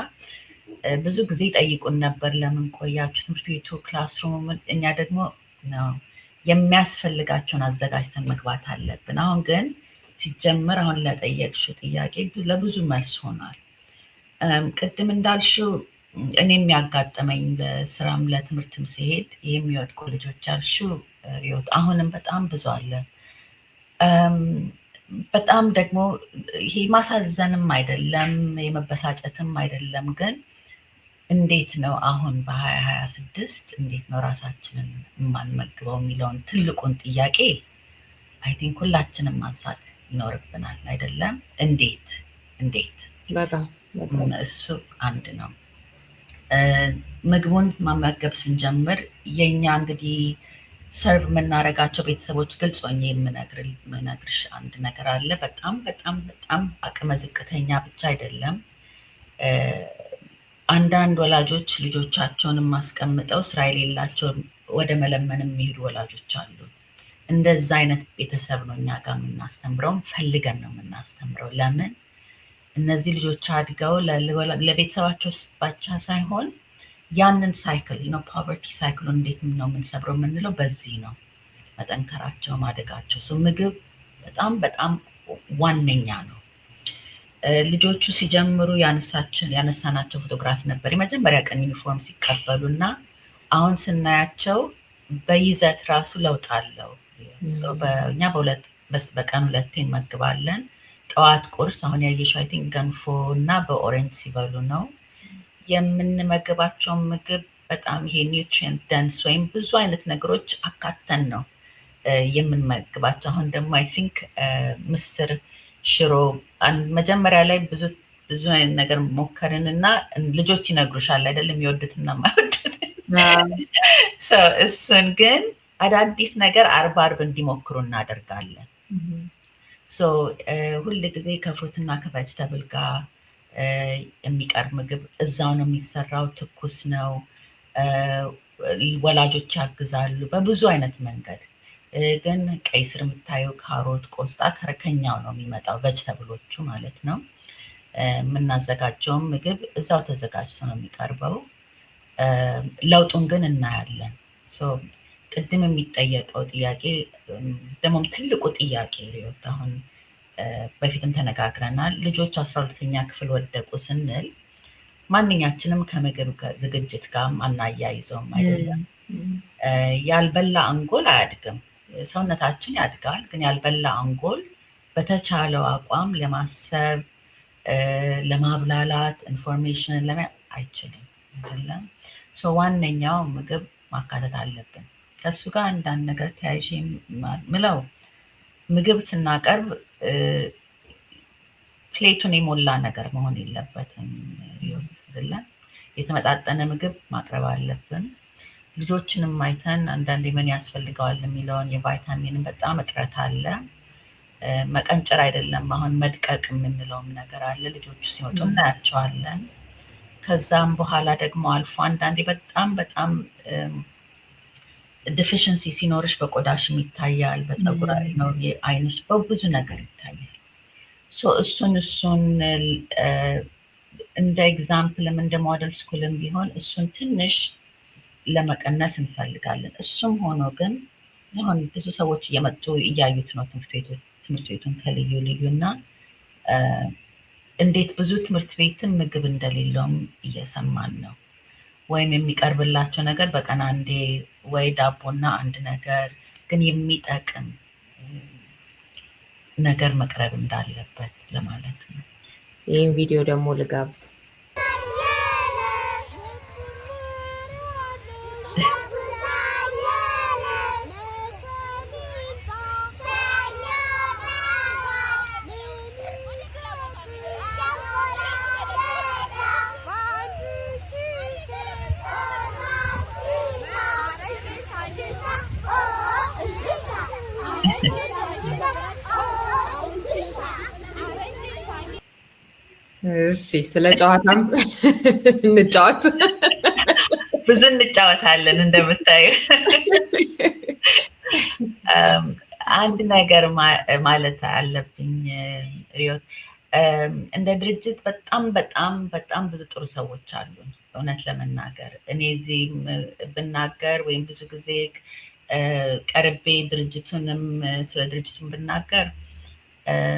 ብዙ ጊዜ ጠይቁን ነበር ለምን ቆያችሁ ትምህርት ቤቱ ክላስሩም። እኛ ደግሞ ነው የሚያስፈልጋቸውን አዘጋጅተን መግባት አለብን። አሁን ግን ሲጀምር አሁን ለጠየቅሽው ጥያቄ ለብዙ መልስ ሆኗል። ቅድም እንዳልሽው እኔ የሚያጋጠመኝ ለስራም ለትምህርትም ሲሄድ የሚወድቁ ልጆች ያልሽው ሪዮት አሁንም በጣም ብዙ አለ። በጣም ደግሞ ይሄ ማሳዘንም አይደለም የመበሳጨትም አይደለም፣ ግን እንዴት ነው አሁን በ2026 እንዴት ነው ራሳችንን የማንመግበው የሚለውን ትልቁን ጥያቄ አይ ቲንክ ሁላችንም ማንሳት ይኖርብናል አይደለም? እንዴት በጣም እሱ አንድ ነው። ምግቡን ማመገብ ስንጀምር የኛ እንግዲህ ሰርቭ የምናደርጋቸው ቤተሰቦች ግልጽ ሆኜ የምነግርሽ አንድ ነገር አለ። በጣም በጣም በጣም አቅመ ዝቅተኛ ብቻ አይደለም። አንዳንድ ወላጆች ልጆቻቸውን ማስቀምጠው ስራ የሌላቸው ወደ መለመን የሚሄዱ ወላጆች አሉ። እንደዛ አይነት ቤተሰብ ነው እኛ ጋር የምናስተምረውም ፈልገን ነው የምናስተምረው። ለምን እነዚህ ልጆች አድገው ለቤተሰባቸው ብቻ ሳይሆን ያንን ሳይክል ነው ፖቨርቲ ሳይክል እንዴት ነው የምንሰብረው የምንለው በዚህ ነው። መጠንከራቸው ማደጋቸው ምግብ በጣም በጣም ዋነኛ ነው። ልጆቹ ሲጀምሩ ያነሳናቸው ፎቶግራፍ ነበር የመጀመሪያ ቀን ዩኒፎርም ሲቀበሉ እና አሁን ስናያቸው በይዘት ራሱ ለውጥ አለው። እኛ በቀን 2 እንመግባለን። ጠዋት ቁርስ አሁን ያየሽው አይ ቲንክ ገንፎ እና በኦሬንጅ ሲበሉ ነው የምንመግባቸው። ምግብ በጣም ይሄ ኒውትሪየንት ደንስ ወይም ብዙ አይነት ነገሮች አካተን ነው የምንመግባቸው። አሁን ደግሞ አይ ቲንክ ምስር፣ ሽሮ መጀመሪያ ላይ ብዙ አይነት ነገር ሞከርን እና ልጆች ይነግሩሻል አይደለም የሚወዱትና የማይወዱት። እሱን ግን አዳዲስ ነገር አርብ እንዲሞክሩ እናደርጋለን። ሁል ጊዜ ከፍሩትና ከቬጅተብል ጋር የሚቀርብ ምግብ እዛው ነው የሚሰራው፣ ትኩስ ነው። ወላጆች ያግዛሉ በብዙ አይነት መንገድ። ግን ቀይ ስር የምታየው ካሮት፣ ቆስጣ ከኛው ነው የሚመጣው፣ ቬጅተብሎቹ ማለት ነው። የምናዘጋጀውን ምግብ እዛው ተዘጋጅቶ ነው የሚቀርበው። ለውጡን ግን እናያለን። ቅድም የሚጠየቀው ጥያቄ ደግሞ ትልቁ ጥያቄ ሪዮት አሁን በፊትም ተነጋግረናል። ልጆች 12ኛ ክፍል ወደቁ ስንል ማንኛችንም ከምግብ ዝግጅት ጋር አናያይዘውም አይደለም። ያልበላ አንጎል አያድግም። ሰውነታችን ያድጋል፣ ግን ያልበላ አንጎል በተቻለው አቋም ለማሰብ ለማብላላት ኢንፎርሜሽንን አይችልም አይደለም። ዋነኛው ምግብ ማካተት አለብን። ከሱ ጋር አንዳንድ ነገር ተያይዤ ምለው ምግብ ስናቀርብ ፕሌቱን የሞላ ነገር መሆን የለበትም። የተመጣጠነ ምግብ ማቅረብ አለብን። ልጆችንም አይተን አንዳንዴ ምን ያስፈልገዋል የሚለውን የቫይታሚንን በጣም እጥረት አለ። መቀንጨር አይደለም አሁን መድቀቅ የምንለውም ነገር አለ። ልጆቹ ሲወጡ እናያቸዋለን። ከዛም በኋላ ደግሞ አልፎ አንዳንዴ በጣም በጣም ዲፊሽንሲ ሲኖርሽ በቆዳሽም ይታያል፣ በፀጉር ነው፣ አይንሽ በብዙ ነገር ይታያል። እሱን እንደ ኤግዛምፕልም እንደ ሞዴል ስኩልም ቢሆን እሱን ትንሽ ለመቀነስ እንፈልጋለን። እሱም ሆኖ ግን አሁን ብዙ ሰዎች እየመጡ እያዩት ነው ትምህርት ቤቱን ከልዩ ልዩ እና እንዴት ብዙ ትምህርት ቤትም ምግብ እንደሌለውም እየሰማን ነው። ወይም የሚቀርብላቸው ነገር በቀን አንዴ ወይ ዳቦና አንድ ነገር ግን የሚጠቅም ነገር መቅረብ እንዳለበት ለማለት ነው። ይህን ቪዲዮ ደግሞ ልጋብዝ። እሺ ስለ ጨዋታም እንጫወት። ብዙ እንጫወታለን እንደምታዩ። አንድ ነገር ማለት አለብኝ ሪዮት፣ እንደ ድርጅት በጣም ብዙ ጥሩ ሰዎች አሉን። እውነት ለመናገር እኔ እዚህ ብናገር ወይም ብዙ ጊዜ ቀርቤ ድርጅቱንም ስለ ድርጅቱን ብናገር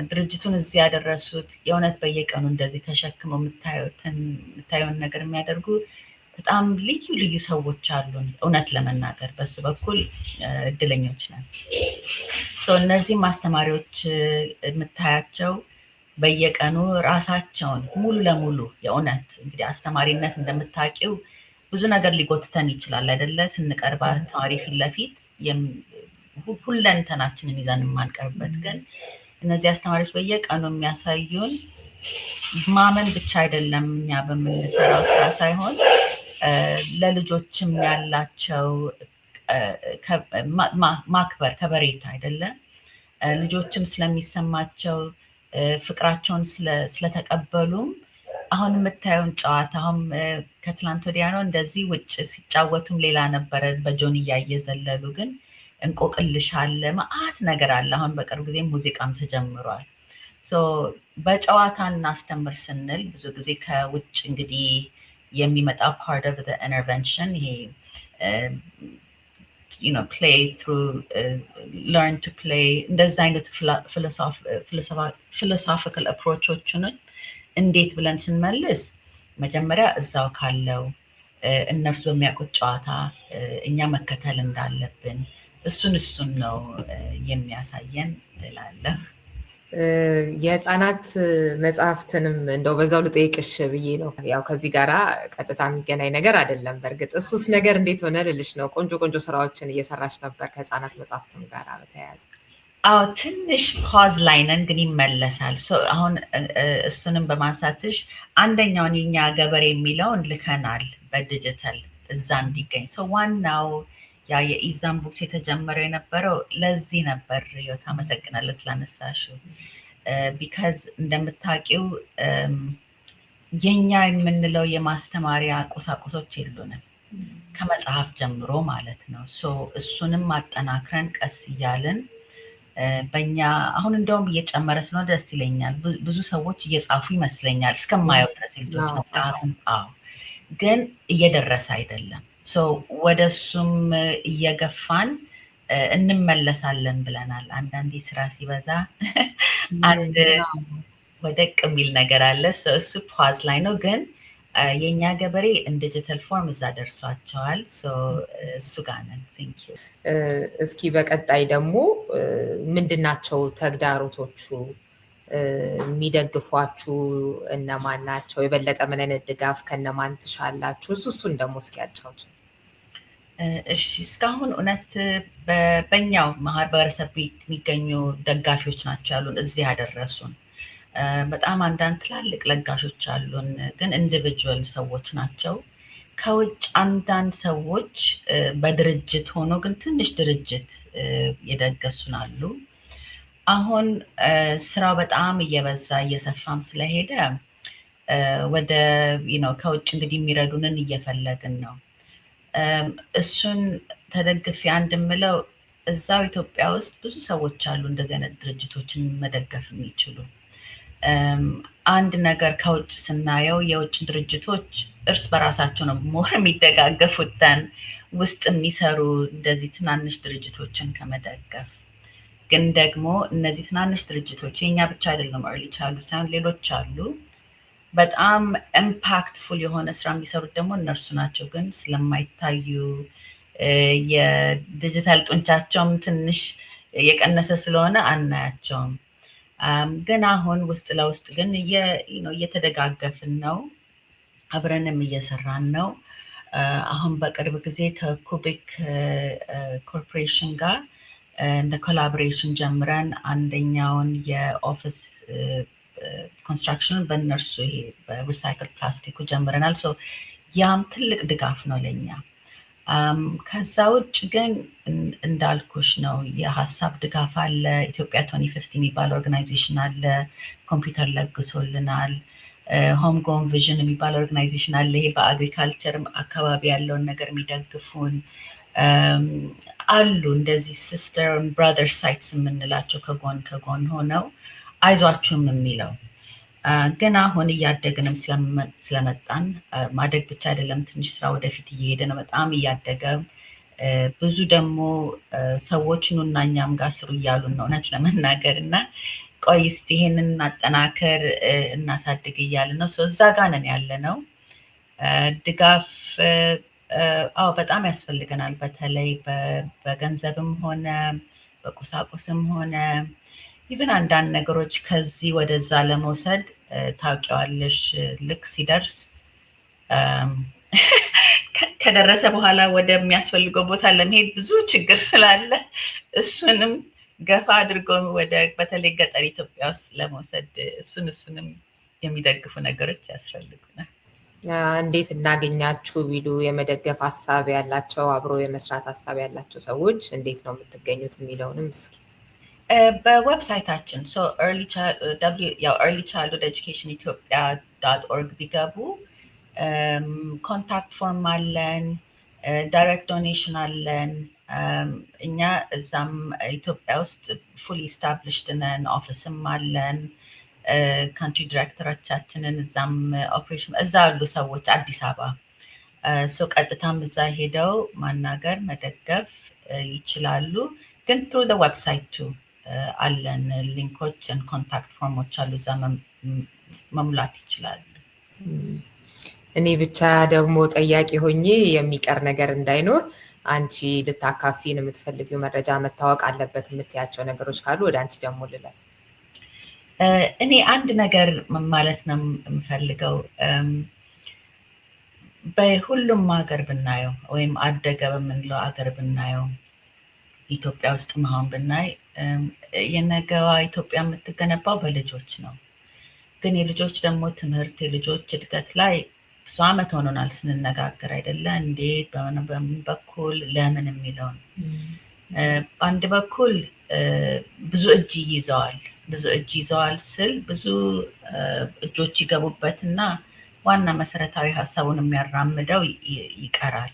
ድርጅቱን እዚህ ያደረሱት የእውነት በየቀኑ እንደዚህ ተሸክመው የምታየውን ነገር የሚያደርጉ በጣም ልዩ ሰዎች አሉን። እውነት ለመናገር በሱ በኩል እድለኞች ነን። እነዚህም አስተማሪዎች የምታያቸው በየቀኑ ራሳቸውን ሙሉ ለሙሉ የእውነት እንግዲህ አስተማሪነት እንደምታውቂው ብዙ ነገር ሊጎትተን ይችላል አይደለ? ስንቀርብ ተማሪ ፊት ለፊት ሁለንተናችንን ይዘን የማንቀርብበት ግን እነዚህ አስተማሪዎች በየቀኑ የሚያሳዩን ማመን ብቻ አይደለም እኛ በምንሰራው ስራ ሳይሆን ለልጆችም ያላቸው ማክበር ከበሬታ አይደለም። ልጆችም ስለሚሰማቸው ፍቅራቸውን ስለተቀበሉም አሁን የምታየውን ጨዋታ አሁን ከትላንት ወዲያ ነው እንደዚህ ውጭ ሲጫወቱም ሌላ ነበረ በጆንያ እየዘለሉ ግን እንቆቅልሽ አለ፣ መዓት ነገር አለ። አሁን በቅርብ ጊዜ ሙዚቃም ተጀምሯል። በጨዋታ እናስተምር ስንል ብዙ ጊዜ ከውጭ እንግዲህ የሚመጣ part of the intervention ይሄ play through learn to play እንደዛ አይነት philosophical approachዎችን እንዴት ብለን ስንመልስ መጀመሪያ እዛው ካለው እነርሱ በሚያውቁት ጨዋታ እኛ መከተል እንዳለብን እሱን ነው የሚያሳየን እላለሁ። የህፃናት መጽሐፍትንም እንደው በዛው ልጠይቅሽ ብዬ ነው። ያው ከዚህ ጋራ ቀጥታ የሚገናኝ ነገር አይደለም። በእርግጥ እሱስ ነገር እንዴት ሆነ ልልሽ ነው። ቆንጆ ስራዎችን እየሰራች ነበር ከህፃናት መጽሐፍትም ጋር በተያያዘ። አዎ ትንሽ ፓዝ ላይ ነን ግን ይመለሳል። አሁን እሱንም በማንሳትሽ አንደኛውን የኛ ገበሬ የሚለውን ልከናል በዲጂታል እዛ እንዲገኝ። ዋናው ያ የኢዛም ቡክስ የተጀመረው የነበረው ለዚህ ነበር። ሪዮት አመሰግናለሁ ስላነሳሽው። ቢካዝ እንደምታውቂው የኛ የምንለው የማስተማሪያ ቁሳቁሶች የሉንም ከመጽሐፍ ጀምሮ ማለት ነው። እሱንም አጠናክረን ቀስ እያልን በእኛ አሁን እንደውም እየጨመረ ስለሆነ ደስ ይለኛል። ብዙ ሰዎች እየጻፉ ይመስለኛል እስከማየው ድረስ ልጆች መጽሐፍም ግን እየደረሰ አይደለም። ወደ እሱም እየገፋን እንመለሳለን ብለናል። አንዳንዴ ስራ ሲበዛ አንድ ወደቅ የሚል ነገር አለ። እሱ ፓዝ ላይ ነው። ግን የእኛ ገበሬ ዲጂታል ፎርም እዛ ደርሷቸዋል። እሱ ጋር ነን። ቴንክ ዩ። እስኪ በቀጣይ ደግሞ ምንድናቸው ተግዳሮቶቹ? የሚደግፏችሁ እነማን ናቸው? የበለጠ ምን አይነት ድጋፍ ከነማን ትሻላችሁ? እሱን ደግሞ እስኪ ያጫውቱ። እሺ እስካሁን እውነት በኛው ማህበረሰብ የሚገኙ ደጋፊዎች ናቸው ያሉን እዚህ ያደረሱን። በጣም አንዳንድ ትላልቅ ለጋሾች አሉን፣ ግን ኢንዲቪጁዋል ሰዎች ናቸው። ከውጭ አንዳንድ ሰዎች በድርጅት ሆኖ ግን ትንሽ ድርጅት የደገሱን አሉ። አሁን ስራው በጣም እየበዛ እየሰፋም ስለሄደ ወደ ከውጭ እንግዲህ የሚረዱንን እየፈለግን ነው። እሱን ተደግፌ አንድ የምለው እዛው ኢትዮጵያ ውስጥ ብዙ ሰዎች አሉ እንደዚህ አይነት ድርጅቶችን መደገፍ የሚችሉ። አንድ ነገር ከውጭ ስናየው የውጭ ድርጅቶች እርስ በራሳቸው ነው ሞር የሚደጋገፉትን ውስጥ የሚሰሩ እንደዚህ ትናንሽ ድርጅቶችን ከመደገፍ። ግን ደግሞ እነዚህ ትናንሽ ድርጅቶች የኛ ብቻ አይደለም ኤርሊ ቻይልድሁድ ሳይሆን ሌሎች አሉ በጣም ኢምፓክትፉል የሆነ ስራ የሚሰሩት ደግሞ እነርሱ ናቸው። ግን ስለማይታዩ የዲጂታል ጡንቻቸውም ትንሽ የቀነሰ ስለሆነ አናያቸውም። ግን አሁን ውስጥ ለውስጥ ግን እየተደጋገፍን ነው፣ አብረንም እየሰራን ነው። አሁን በቅርብ ጊዜ ከኩቢክ ኮርፖሬሽን ጋር እንደ ኮላቦሬሽን ጀምረን አንደኛውን የኦፊስ ኮንስትራክሽን በእነርሱ ይሄ በሪሳይክል ፕላስቲኩ ጀምረናል። ሶ ያም ትልቅ ድጋፍ ነው ለኛ። ከዛ ውጭ ግን እንዳልኩሽ ነው የሀሳብ ድጋፍ አለ። ኢትዮጵያ 2050 የሚባል ኦርጋናይዜሽን አለ፣ ኮምፒውተር ለግሶልናል። ሆም ጎን ቪዥን የሚባል ኦርጋናይዜሽን አለ፣ ይሄ በአግሪካልቸር አካባቢ ያለውን ነገር የሚደግፉን አሉ። እንደዚህ ሲስተር ብራዘር ሳይትስ የምንላቸው ከጎን ሆነው አይዟችሁም የሚለው ግን አሁን እያደግንም ስለመጣን ማደግ ብቻ አይደለም፣ ትንሽ ስራ ወደፊት እየሄደ ነው፣ በጣም እያደገ ብዙ ደግሞ ሰዎች ኑና እኛም ጋር ስሩ እያሉን ነው እውነት ለመናገር እና ቆይ እስቲ ይሄንን እናጠናከር እናሳድግ እያልን ነው። እዛ ጋር ነን ያለ ነው። ድጋፍ በጣም ያስፈልገናል። በተለይ በገንዘብም ሆነ በቁሳቁስም ሆነ ኢቭን አንዳንድ ነገሮች ከዚህ ወደዛ ለመውሰድ ታውቂዋለሽ፣ ልክ ሲደርስ ከደረሰ በኋላ ወደሚያስፈልገው ቦታ ለመሄድ ብዙ ችግር ስላለ እሱንም ገፋ አድርጎ ወደ በተለይ ገጠር ኢትዮጵያ ውስጥ ለመውሰድ እሱንም የሚደግፉ ነገሮች ያስፈልጉናል። እንዴት እናገኛችሁ ቢሉ የመደገፍ ሀሳብ ያላቸው አብሮ የመስራት ሀሳብ ያላቸው ሰዎች እንዴት ነው የምትገኙት የሚለውንም እስኪ በዌብሳይታችን early childhood education ethiopia.org ቢገቡ ኮንታክት ፎርም አለን፣ ዳይሬክት ዶኔሽን አለን። እኛ እዛም ኢትዮጵያ ውስጥ ፉሊ ስታብሊሽድ ነን፣ ኦፊስም አለን። ካንትሪ ዲሬክተሮቻችንን እዛም ኦፕሬሽን እዛ ያሉ ሰዎች አዲስ አበባ ቀጥታም እዛ ሄደው ማናገር መደገፍ ይችላሉ። ግን ትሩ ዘ ዌብሳይት ቱ አለን ሊንኮች እና ኮንታክት ፎርሞች አሉ፣ እዛ መሙላት ይችላሉ። እኔ ብቻ ደግሞ ጠያቂ ሆኜ የሚቀር ነገር እንዳይኖር አንቺ ልታካፊን የምትፈልጊው መረጃ መታወቅ አለበት የምትያቸው ነገሮች ካሉ ወደ አንቺ ደግሞ ልለፍ። እኔ አንድ ነገር ማለት ነው የምፈልገው፣ በሁሉም ሀገር ብናየው ወይም አደገ በምንለው ሀገር ብናየው ኢትዮጵያ ውስጥ አሁን ብናይ የነገዋ ኢትዮጵያ የምትገነባው በልጆች ነው። ግን የልጆች ደግሞ ትምህርት የልጆች እድገት ላይ ብዙ ዓመት ሆኖናል ስንነጋገር አይደለ? እንዴት በምን በኩል ለምን የሚለውን በአንድ በኩል ብዙ እጅ ይዘዋል ስል ብዙ እጆች ይገቡበትና ዋና መሰረታዊ ሀሳቡን የሚያራምደው ይቀራል።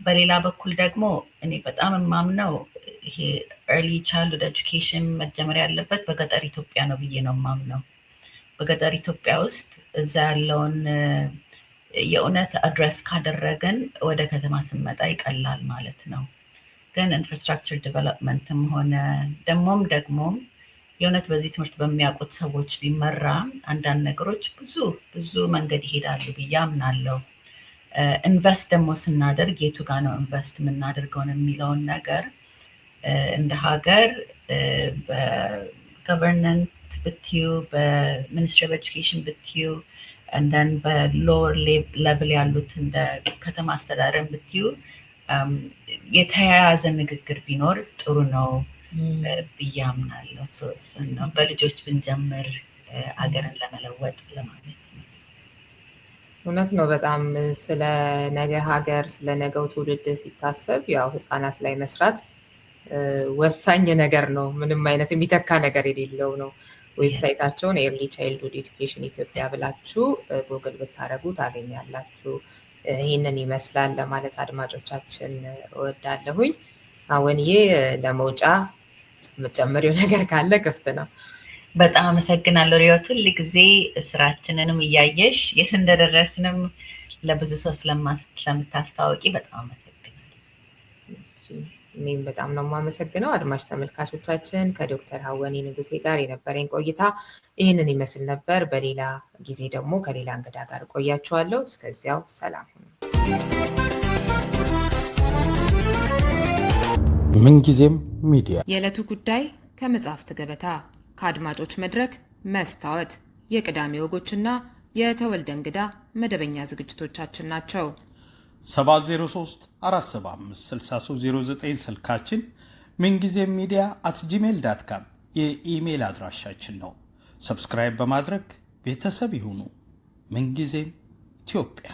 በሌላ በኩል ደግሞ እኔ በጣም የማምነው ይሄ ኤርሊ ቻይልድሁድ ኤጁኬሽን መጀመር ያለበት በገጠር ኢትዮጵያ ነው ብዬ ነው የማምነው። በገጠር ኢትዮጵያ ውስጥ እዛ ያለውን የእውነት አድረስ ካደረገን ወደ ከተማ ስንመጣ ይቀላል ማለት ነው። ግን ኢንፍራስትራክቸር ዲቨሎፕመንትም ሆነ ደግሞም የእውነት በዚህ ትምህርት በሚያውቁት ሰዎች ቢመራ አንዳንድ ነገሮች ብዙ መንገድ ይሄዳሉ ብዬ አምናለሁ። ኢንቨስት ደግሞ ስናደርግ የቱ ጋር ነው ኢንቨስት የምናደርገውን የሚለውን ነገር እንደ ሀገር በገቨርንመንት ብትዩ፣ በሚኒስትሪ ኦፍ ኤጁኬሽን ብትዩ፣ እንደን በሎወር ሌቭል ያሉት እንደ ከተማ አስተዳደር ብትዩ የተያያዘ ንግግር ቢኖር ጥሩ ነው ብዬ አምናለሁ። እሱን ነው በልጆች ብንጀምር ሀገርን ለመለወጥ ለማለት ነው። እውነት ነው። በጣም ስለ ነገ ሀገር ስለ ነገው ትውልድ ሲታሰብ ያው ህፃናት ላይ መስራት ወሳኝ ነገር ነው። ምንም አይነት የሚተካ ነገር የሌለው ነው። ዌብሳይታቸውን ኤርሊ ቻይልድሁድ ኤዱኬሽን ኢትዮጵያ ብላችሁ ጉግል ብታደርጉ ታገኛላችሁ። ይህንን ይመስላል ለማለት አድማጮቻችን እወዳለሁኝ። አወንዬ ለመውጫ የምትጨምሪው ነገር ካለ ክፍት ነው። በጣም አመሰግናለሁ ሪዮት። ሁል ጊዜ ስራችንንም እያየሽ የት እንደደረስንም ለብዙ ሰው ስለምታስታወቂ በጣም አመሰግናለሁ። እኔም በጣም ነው የማመሰግነው። አድማጭ ተመልካቾቻችን ከዶክተር ሀወኒ ንጉሴ ጋር የነበረኝ ቆይታ ይህንን ይመስል ነበር። በሌላ ጊዜ ደግሞ ከሌላ እንግዳ ጋር ቆያችኋለሁ። እስከዚያው ሰላም ሁኑ። ምንጊዜም ሚዲያ የዕለቱ ጉዳይ ከመጽሐፍት ገበታ፣ ከአድማጮች መድረክ መስታወት፣ የቅዳሜ ወጎችና የተወልደ እንግዳ መደበኛ ዝግጅቶቻችን ናቸው። 703-475-6309 ስልካችን፣ ምንጊዜም ሚዲያ @gmail.com የኢሜይል አድራሻችን ነው። ሰብስክራይብ በማድረግ ቤተሰብ ይሁኑ። ምንጊዜም ኢትዮጵያ።